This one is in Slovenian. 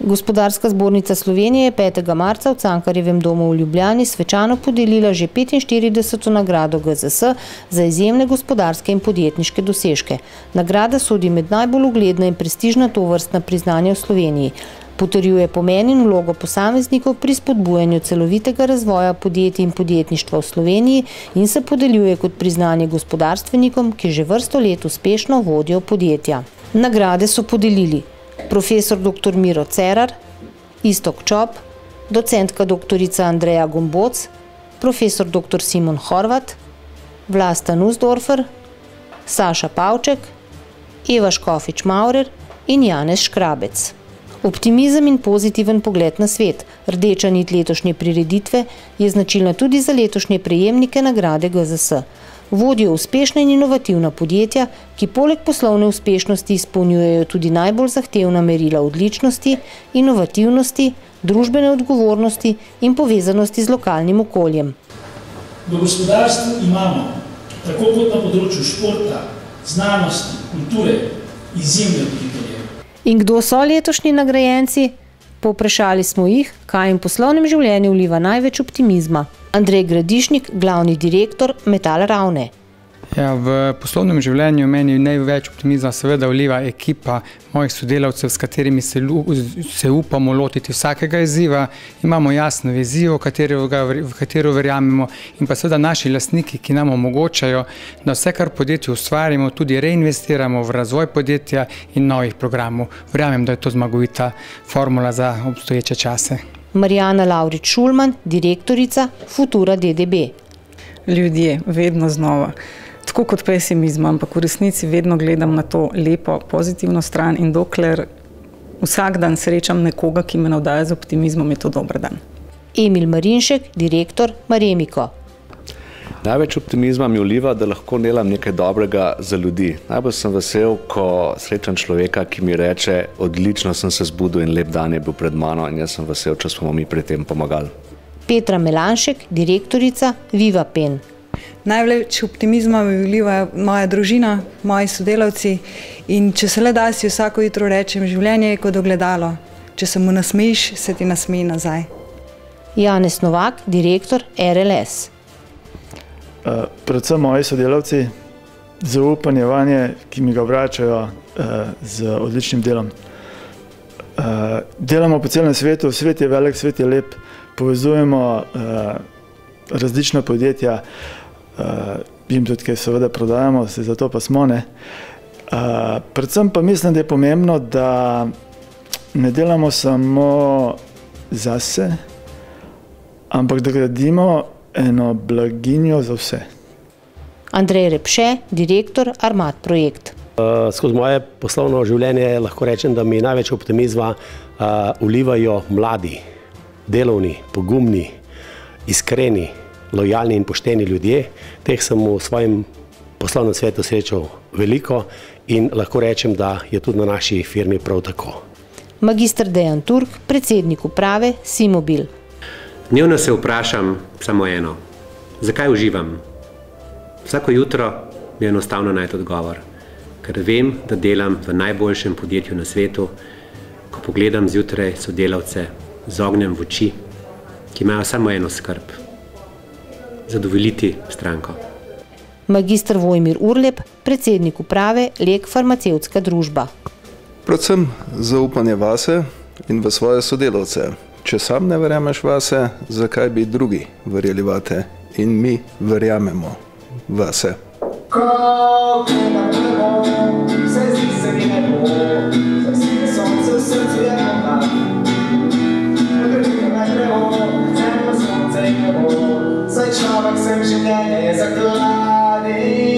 Gospodarska zbornica Slovenije je 5. marca v Cankarjevem domu v Ljubljani svečano podelila že 45. nagrado GZS za izjemne gospodarske in podjetniške dosežke. Nagrada sodi med najbolj ugledna in prestižna tovrstna priznanja v Sloveniji. Potrjuje pomen in vlogo posameznikov pri spodbujanju celovitega razvoja podjetij in podjetništva v Sloveniji in se podeljuje kot priznanje gospodarstvenikom, ki že vrsto let uspešno vodijo podjetja. Nagrade so podelili profesor dr. Miro Cerar, Iztok Čop, docentka doktorica Andreja Gomboc, profesor dr. Simon Horvat, Vlasta Nussdorfer, Saša Pavček, Eva Škofič-Maurer in Janez Škrabec. Optimizem in pozitiven pogled na svet, rdeča nit letošnje prireditve, je značilna tudi za letošnje prejemnike nagrade GZS. Vodijo uspešna in inovativna podjetja, ki poleg poslovne uspešnosti izpolnjujejo tudi najbolj zahtevna merila odličnosti, inovativnosti, družbene odgovornosti in povezanosti z lokalnim okoljem. V gospodarstvu imamo, tako kot na področju športa, znanosti, kulture, izjemne voditelje. In kdo so letošnji nagrajenci? Povprašali smo jih, kaj jim v poslovnem življenju vliva največ optimizma. Andrej Gradišnik, glavni direktor Metal Ravne. Ja, v poslovnem življenju meni največ optimizma seveda vliva ekipa mojih sodelavcev, s katerimi se upamo lotiti vsakega izziva. Imamo jasno vizijo, v katero verjamemo, in pa seveda naši lastniki, ki nam omogočajo, da vse, kar v podjetju ustvarimo, tudi reinvestiramo v razvoj podjetja in novih programov. Verjamem, da je to zmagovita formula za obstoječe čase. Marijana Lavrič-Šulman, direktorica Futura DDB. Ljudje, vedno znova. Tako kot pesimizem, ampak v resnici vedno gledam na to lepo, pozitivno stran in dokler vsak dan srečam nekoga, ki me navdaja z optimizmom, je to dober dan. Emil Marinšek, direktor Maremiko. Največ optimizma mi vliva, da lahko delam nekaj dobrega za ljudi. Najbolj sem vesel, ko srečam človeka, ki mi reče, odlično sem se zbudil in lep dan je bil pred mano in jaz sem vesel, če smo mi pri tem pomagali. Petra Melanšek, direktorica Viva Pen. Največ optimizma mi vliva moja družina, moji sodelavci in če se le da, si vsako jutro rečem, življenje je kot ogledalo. Če se mu nasmejiš, se ti nasmeji nazaj. Janez Novak, direktor RLS. Predvsem moji sodelavci, zaupanje vanje, ki mi ga vračajo z odličnim delom. Delamo po celem svetu, svet je velik, svet je lep, povezujemo različna podjetja, jim tudi kaj seveda prodajamo, se zato pa smo ne. Predvsem pa mislim, da je pomembno, da ne delamo samo zase, ampak da gradimo eno blaginjo za vse. Andrej Repše, direktor Armat Projekt. Skozi moje poslovno življenje lahko rečem, da mi največ optimizma vlivajo mladi, delovni, pogumni, iskreni, lojalni in pošteni ljudje. Teh sem v svojem poslovnem svetu srečal veliko in lahko rečem, da je tudi na naši firmi prav tako. Magister Dejan Turk, predsednik uprave Simobil. Dnevno se vprašam samo eno. Zakaj uživam? Vsako jutro mi je enostavno najti odgovor, ker vem, da delam v najboljšem podjetju na svetu, ko pogledam zjutraj sodelavce z ognjem v oči, ki imajo samo eno skrb. Zadovoljiti stranko. Magister Vojmir Urlep, predsednik uprave Lek farmacevtska družba. Predvsem zaupanje vase in v svoje sodelavce. Če sam ne verjameš vase, zakaj bi drugi verjeli vate? In mi verjamemo vase. Saj človek sem življenje je zakladi.